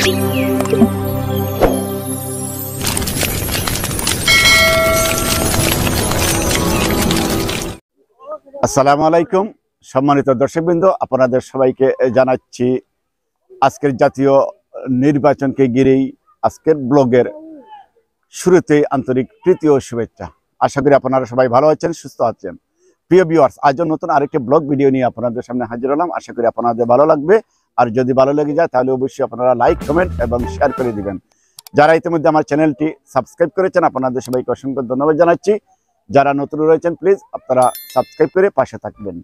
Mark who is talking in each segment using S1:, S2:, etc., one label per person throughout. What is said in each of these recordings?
S1: আসসালামু আলাইকুম সম্মানিত দর্শকবৃন্দ, আপনাদের সবাইকে জানাচ্ছি আজকের জাতীয় নির্বাচনকে ঘিরেই আজকের ব্লগের শুরুতেই আন্তরিক প্রীতি ও শুভেচ্ছা। আশা করি আপনারা সবাই ভালো আছেন, সুস্থ আছেন। প্রিয় ভিউয়ার্স, আজও নতুন আরেকটি ব্লগ ভিডিও নিয়ে আপনাদের সামনে হাজির হলাম। আশা করি আপনাদের ভালো লাগবে, আর যদি ভালো লেগে যায় তাহলে অবশ্যই আপনারা লাইক, কমেন্ট এবং শেয়ার করে দিবেন। যারা ইতিমধ্যে আমার চ্যানেলটি সাবস্ক্রাইব করেছেন আপনাদের সবাইকে অসংখ্য ধন্যবাদ জানাচ্ছি। যারা নতুন রয়েছেন প্লিজ আপনারা সাবস্ক্রাইব করে পাশে থাকবেন।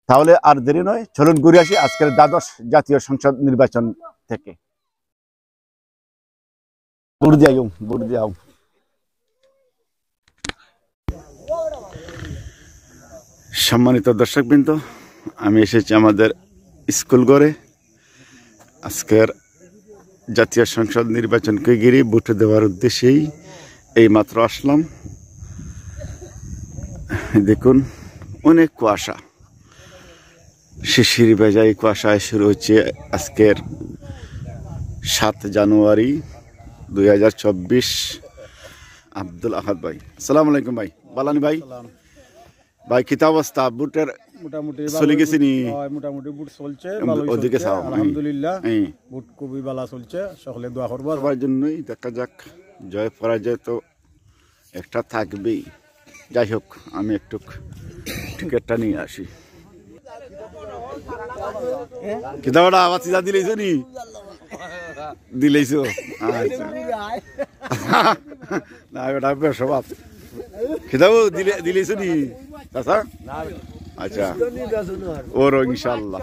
S1: তাহলে আর দেরি নয়, চলুন ঘুরে আসি আজকের দ্বাদশ জাতীয় সংসদ নির্বাচন থেকে। সম্মানিত দর্শকবৃন্দ, আমি এসেছি আমাদের স্কুল ঘরে। আজকের জাতীয় সংসদ নির্বাচনকে ঘিরে ভোট দেওয়ার উদ্দেশ্যেই এই মাত্র আসলাম। দেখুন, অনেক কুয়াশা, শিশির ভেজা এই কুয়াশায় শুরু হচ্ছে আজকের 7 জানুয়ারি 2024। আব্দুল আহাদ ভাই, আসসালামু আলাইকুম ভাই। বালানি ভাই, ভাই কিতা অবস্থা? বুটের
S2: মোটামুটি
S1: চলে গেছে নি?
S2: মোটামুটি বুট চলছে,
S1: ওদিকে
S2: আলহামদুলিল্লাহ বুট খুবই ভালো চলছে। সকলে দোয়া করবো
S1: সবার জন্যই। দেখা যাক, জয় পরাজয় তো একটা থাকবেই। যাই হোক, আমি একটু টিকিটটা নিয়ে আসি। কিতা ওটা আবার চিজা দিলেইছো নি? দিলেইছো? আচ্ছা না, ওটা বেসবাব। কিতাও দিলেইছো নি চাচা? আচ্ছা, ওর ইনশাল্লাহ।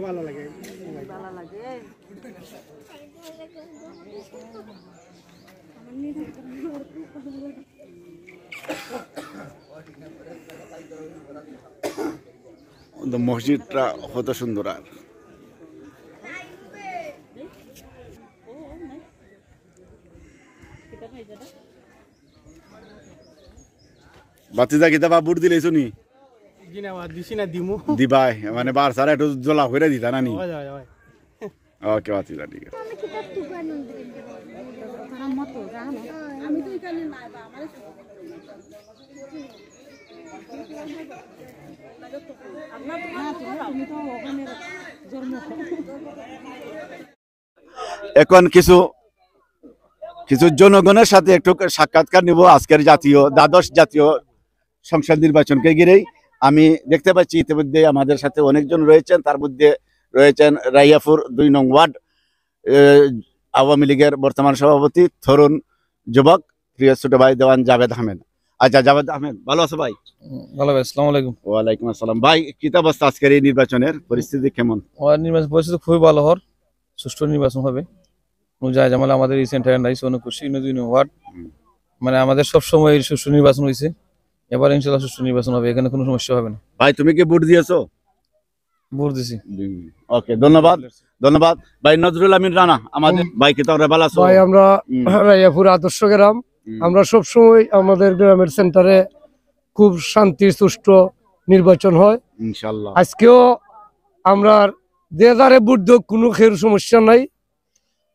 S2: ভালো লাগে
S1: মসজিদটা কত সুন্দর। আর বাতিজা কিতাবা বুট দিলেছো নি? দিবাই মানে বার সারা একটু জ্বলা করে দিতা না নি? ওকে বাতিজা, ঠিক আছে। এখন কিছু জনগণের সাথে একটু সাক্ষাৎকার নিব আজকের দ্বাদশ জাতীয় সংসদ নির্বাচনকে ঘিরেই। আমি দেখতে পাচ্ছি ইতিমধ্যে আমাদের সাথে অনেকজন রয়েছেন। তার মধ্যে রয়েছেন রাইয়াপুর 2 নং ওয়ার্ড আওয়ামী লীগের বর্তমান সভাপতি, তরুণ যুবক, প্রিয় ছোট ভাই দেওয়ান জাভেদ আহমেদ। আচ্ছা জাভেদ আহমেদ, ভালো আছো ভাই?
S3: ভালো ভাই, আসসালামু আলাইকুম।
S1: ওয়ালাইকুম আসসালাম। ভাই, কি অবস্থা আজকের এই নির্বাচনের পরিস্থিতি কেমন?
S3: নির্বাচন পরিস্থিতি খুবই ভালো, সুষ্ঠু নির্বাচন হবে। জামাল আমাদের এই সেন্টারে নাই, অনেক খুশি। 2 নং ওয়ার্ড মানে আমাদের সবসময় সুষ্ঠু নির্বাচন হয়েছে, এবার ইনশাল্লাহ সুষ্ঠু নির্বাচন হবে, এখানে কোনো সমস্যা হবে না।
S1: ভাই, তুমি কি ভোট দিয়েছো?
S3: ভোট দিছি।
S1: ওকে, ধন্যবাদ ধন্যবাদ। ভাই নজরুল আমিন রানা আমাদের ভাই, কি তোমরা ভালো আছো?
S4: ভাই, আমরা রাইয়াপুর আদর্শ গ্রাম, আমরা সব সময় আমাদের গ্রামের সেন্টারে খুব শান্তি সুষ্ঠু নির্বাচন হয়
S1: ইনশাআল্লাহ।
S4: আজকেও আমরা দেদারে ভোট দেব, কোনো খের সমস্যা নাই।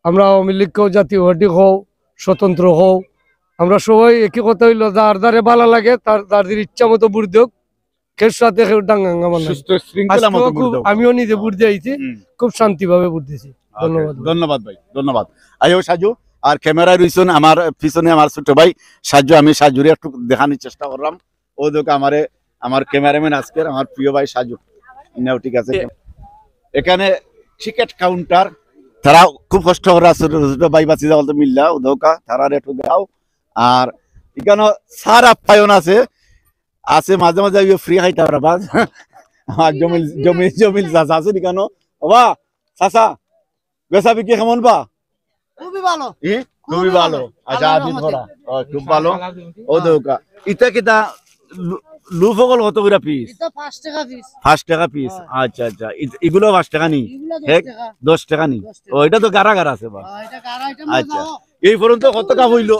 S4: আমরা আওয়ামী লীগ হোক, জাতীয় পার্টি হোক, স্বতন্ত্র হোক, আমরা সবাই একই কথা হইলো, যার দ্বারে ভালো লাগে তার ইচ্ছা মতো ভোট দেব। খের সাথে খের ডাঙ্গাঙ্গা মানে আমিও নিজে ভোট দিয়েছি, খুব শান্তি ভাবে ভোট দিয়েছি। ধন্যবাদ
S1: ধন্যবাদ ভাই, ধন্যবাদ। আইও সাজু, আর ক্যামেরায় রয়েছেন আমার পিছনে আমার ছোট ভাই সাজু। আমি সাজুরে একটু দেখানোর চেষ্টা করলাম। ও দেখো আমার ক্যামেরাম্যান আজকের আমার প্রিয় ভাই সাজু। নাও, ঠিক আছে। এখানে টিকিট কাউন্টার, তারা খুব কষ্ট করে ছোট ছোট ভাই বাঁচি যাওয়া মিল্লা ওদৌকা তারা একটু দাও। আর এখানে সার আপ্যায়ন আছে। আছে মাঝে মাঝে ফ্রি খাইতে পারা বাস আমার জমিল জমিল জমিল চাচা আছে নি কেন বাবা চাচা বেচা বিক্রি কেমন বা
S5: খুবই ভালো
S1: খুবই ভালো আচ্ছা
S5: আল্লাহর
S1: আদিন
S5: রহমতে।
S1: ভরা খুব ভালো ও দৌকা ইটা কিটা লুফকল কত করে পিস
S5: এটা 5 টাকা পিস
S1: 5 টাকা পিস আচ্ছা আচ্ছা এগুলো 5 টাকা নি
S5: এগুলো 10
S1: এক
S5: টাকা
S1: 10 টাকা নি
S5: 10 টাকা।
S1: ও এটা তো গারা গারা আছে বা
S5: এটা কারা এটা
S1: আচ্ছা
S5: মজা
S1: এই পর্যন্ত কত টাকা হইলো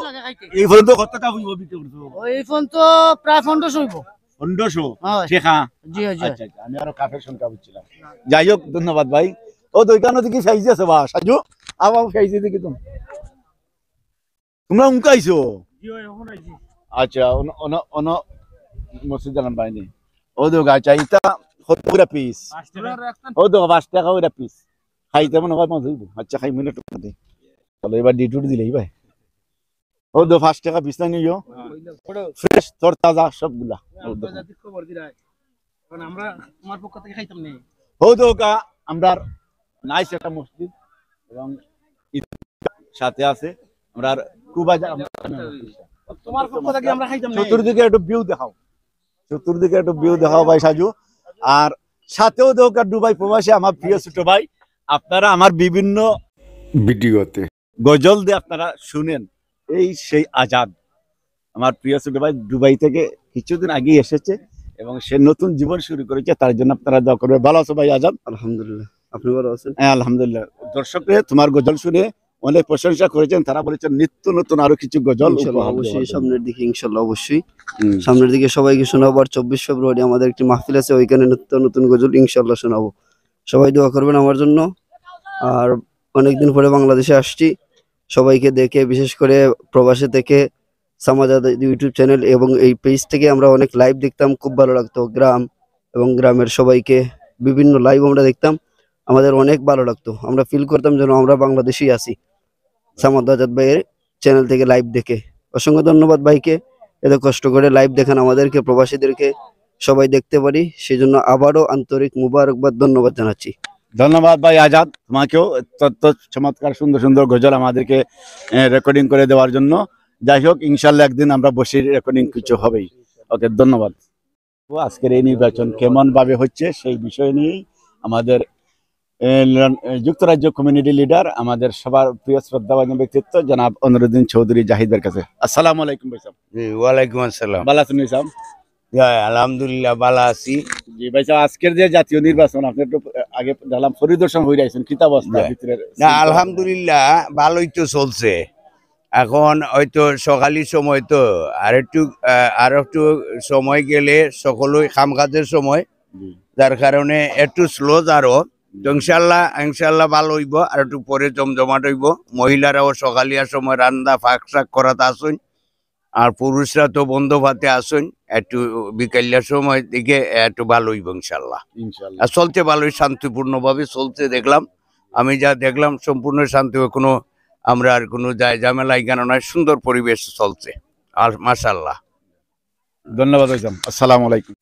S1: এই পর্যন্ত কত টাকা হইব বিক্রি করছো
S5: ওই ফোন তো প্রায় 1500 হইব
S1: 1500
S5: হয়।
S1: টাকা
S5: জি জি
S1: আচ্ছা আচ্ছা আমি আরো কাফের সংখ্যা বুঝছিলাম যাই হোক ধন্যবাদ ভাই ও দোকানে দিকে সাইজ আছে বা সাজু আবার সাইজ দিকে তোমরা উনকাইছো আচ্ছা অন মসজিদ জানান বাইনি ও দোকা আচ্ছা এটা কত করে পিস ও দোকা 5 টাকা করে পিস খাইতে মনে হয় মজা হইব আচ্ছা খাই মিনিট দে তাহলে এবার ডিটুট দিলেই ভাই ও দো 5 টাকা পিস না নিও ফ্রেশ তরতাজা সবগুলা
S5: আমরা তোমার পক্ষ থেকে খাইতাম নেই
S1: ও দোকা আমরা নাইস একটা মসজিদ এবং সাথে আছে আমরা কুবা
S5: তোমার পক্ষ থেকে আমরা খাইতাম নেই
S1: চতুর্দিকে একটু ভিউ দেখাও চতুর্দিকে একটু ভিউ দেখাও ভাই সাজু আর সাথেও দোকা দুবাই প্রবাসী আমার প্রিয় ছোট ভাই আপনারা আমার বিভিন্ন ভিডিওতে গজল দিয়ে আপনারা শুনেন এই সেই আজাদ আমার প্রিয় ছোট ভাই দুবাই থেকে কিছুদিন আগে এসেছে এবং সে নতুন জীবন শুরু করেছে তার জন্য আপনারা দোয়া করবেন ভালো আছো ভাই আজাদ
S6: আলহামদুলিল্লাহ আপনি ভালো আছেন
S1: হ্যাঁ আলহামদুলিল্লাহ দর্শকরা তোমার গজল শুনে অনেক প্রশংসা করেছেন তারা বলেছেন নিত্য নতুন আরো কিছু গজল
S6: ইনশাআল্লাহ
S1: উপহার
S6: অবশ্যই
S1: দেওয়ার জন্য।
S6: সামনের দিকে ইনশাআল্লাহ অবশ্যই
S1: হুম।
S6: সামনের দিকে সবাইকে শোনাবো আর 24 ফেব্রুয়ারি আমাদের একটি মাহফিল আছে ওইখানে নিত্য নতুন গজল ইনশাআল্লাহ শোনাবো সবাই দোয়া করবেন আমার জন্য আর অনেকদিন পরে বাংলাদেশে আসছি সবাইকে দেখে বিশেষ করে প্রবাসী থেকে সামাজাদ ইউটিউব চ্যানেল এবং এই পেজ থেকে আমরা অনেক লাইভ দেখতাম খুব ভালো লাগতো গ্রাম এবং গ্রামের সবাইকে বিভিন্ন লাইভ আমরা দেখতাম আমাদের অনেক ভালো লাগতো আমরা ফিল করতাম যেন আমরা বাংলাদেশেই আছি সামাদ আজাদ ভাইয়ের চ্যানেল থেকে লাইভ দেখে অসংখ্য ধন্যবাদ ভাইকে এত কষ্ট করে লাইভ দেখান আমাদেরকে প্রবাসীদেরকে সবাই দেখতে পারি সেজন্য আবারও আন্তরিক মুবারকবাদ ধন্যবাদ জানাচ্ছি
S1: ধন্যবাদ ভাই আজাদ তোমাকেও তত্ত্ব চমৎকার সুন্দর সুন্দর গজল আমাদেরকে রেকর্ডিং করে দেওয়ার জন্য যাই হোক ইনশাল্লাহ একদিন আমরা বসে রেকর্ডিং কিছু হবেই ওকে ধন্যবাদ আজকের এই নির্বাচন কেমন ভাবে হচ্ছে সেই বিষয় নিয়েই আমাদের যুক্তরাজ্য কমিউনিটি লিডার আমাদের সবার প্রিয় শ্রদ্ধাভাজন ব্যক্তিত্ব জনাব অনুরুদ্দিন চৌধুরী জাহিদের কাছে আসসালামু আলাইকুম ভাই সাহেব
S7: জি ওয়ালাইকুম আসসালাম
S1: ভালো আছেন ভাই সাহেব
S7: আলহামদুলিল্লাহ ভালো আছি
S1: জি ভাই সাহেব আজকের যে জাতীয় নির্বাচন আপনি একটু আগে দেখলাম পরিদর্শন হয়ে আছেন কি অবস্থা
S7: জি।
S1: ভিতরের
S7: না আলহামদুলিল্লাহ ভালোই তো চলছে এখন হয়তো সকালি সময় তো আর একটু সময় গেলে সকলই কাম কাজের সময়
S1: জি।
S7: যার কারণে একটু স্লো আরো ইনশাল্লাহ ভালো হইব আর একটু পরে জমজমাট হইব মহিলারাও সকালিয়ার সময় রান্না ফাঁক শাক করাতে আসুন আর পুরুষরা তো বন্ধ ভাতে আসুন একটু বিকালিয়ার সময় দিকে একটু ভালো হইব ইনশাল্লাহ
S1: ইনশাআল্লাহ
S7: আর চলছে ভালোই শান্তিপূর্ণভাবে চলছে দেখলাম আমি যা দেখলাম সম্পূর্ণ শান্তি কোনো আমরা আর কোনো ঝামেলা এখানে নয় সুন্দর পরিবেশ চলছে আর মাশাআল্লাহ
S1: ধন্যবাদ ভাই সাহেব আসসালামু আলাইকুম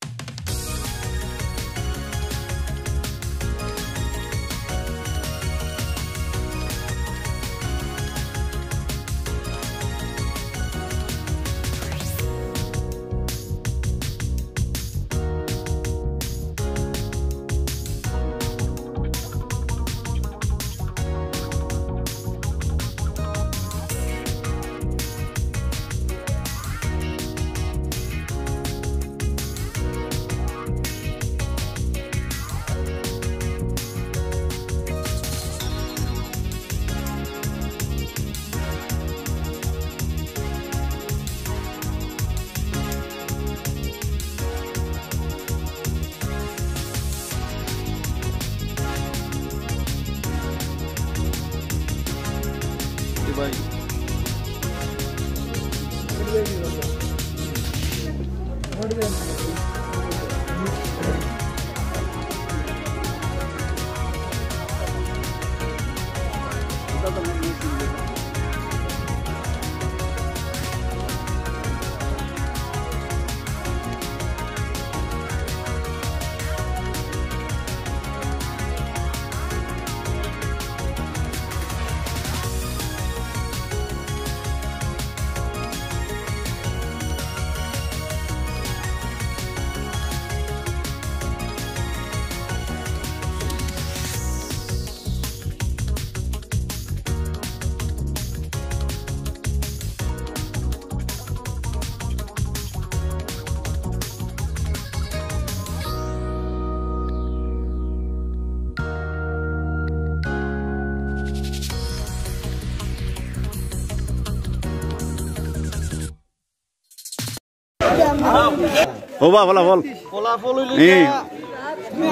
S1: ও বা ফলাফল
S5: ফলাফল
S1: এই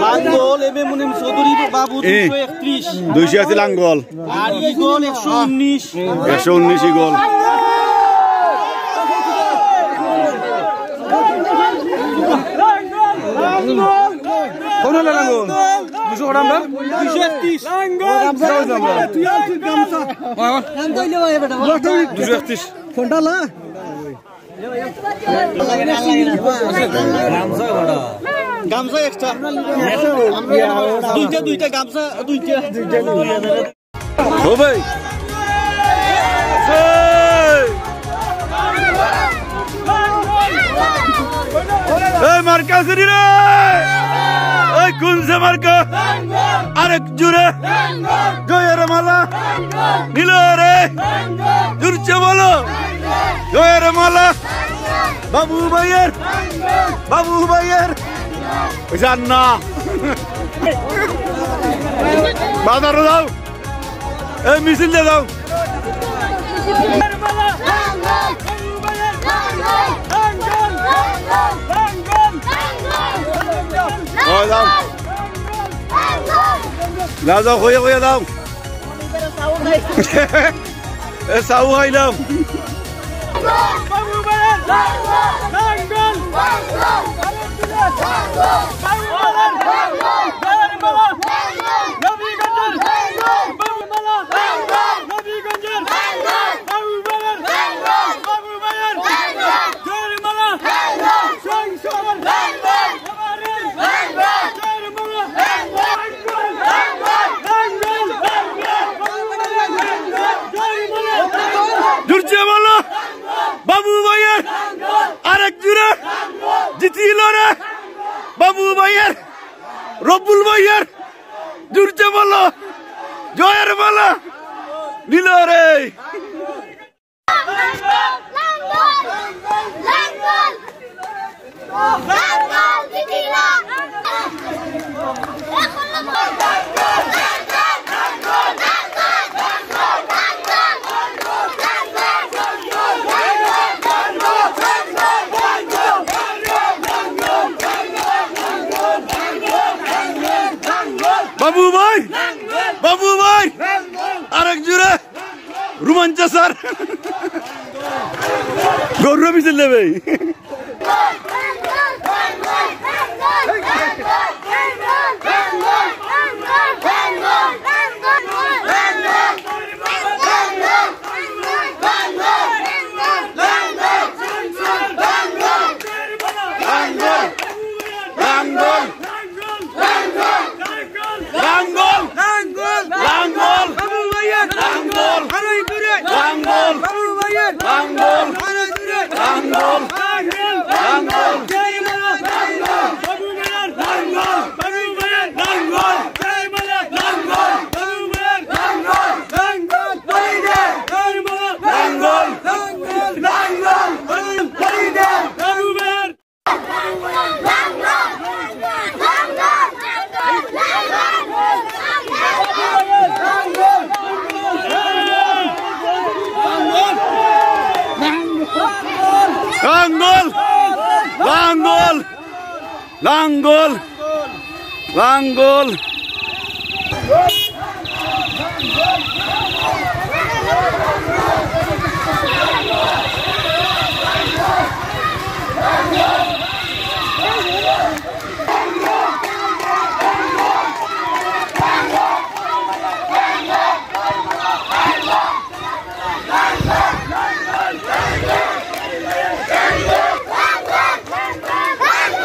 S5: লাঙ্গল এবে মুনিম চৌধুরী বাবু 231
S1: 200 আছে লাঙ্গল
S5: আর ইগল 119
S1: 119 ইগল
S3: কোন লাঙ্গল 200 কত আমরা
S5: 231 লাঙ্গল গামছা নাম দইলে ভাই বেটা
S3: 231
S5: ফোনটা লা গামছা এক্সট্রা দুইটা গামছা দুইটা
S1: ও ভাই এই মার্কা সিরি রে এই কোন সে মার্কা আরেক জুড়ে জয়ের মালা নীল রে দুর্চে বলো জয়ের মালা বাবু ভাইয়ের জান্না বাজার দাও এই মিছিল দিয়ে দাও দাও দাও কইয়া দাও এ সাউ খাইলাম বাবু ভাইয়ের আরেক জুড়ে জিতিল রে বাবু ভাইয়ের রব্বুল ভাইয়ের জুড়ছে বলো জয়ের বলো নিল রে বাবু ভাই আরেক জুড়ে রোমাঞ্চ স্যার গৌরব মিছিল দেবে লাঙ্গল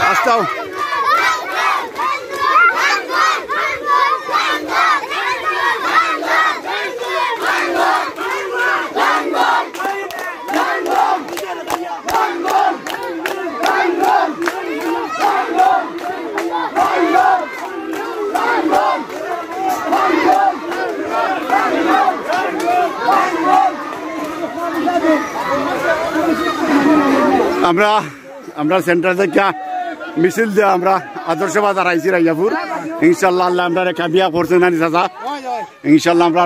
S1: আসতাও আমরা সেন্টার থেকে মিছিল দিয়ে আমরা আদর্শ বাজার আইছি রাইয়াপুর ইনশাল্লাহ আল্লাহ আমরা রেখা বিয়া করছেন না চাচা ইনশাল্লাহ আমরা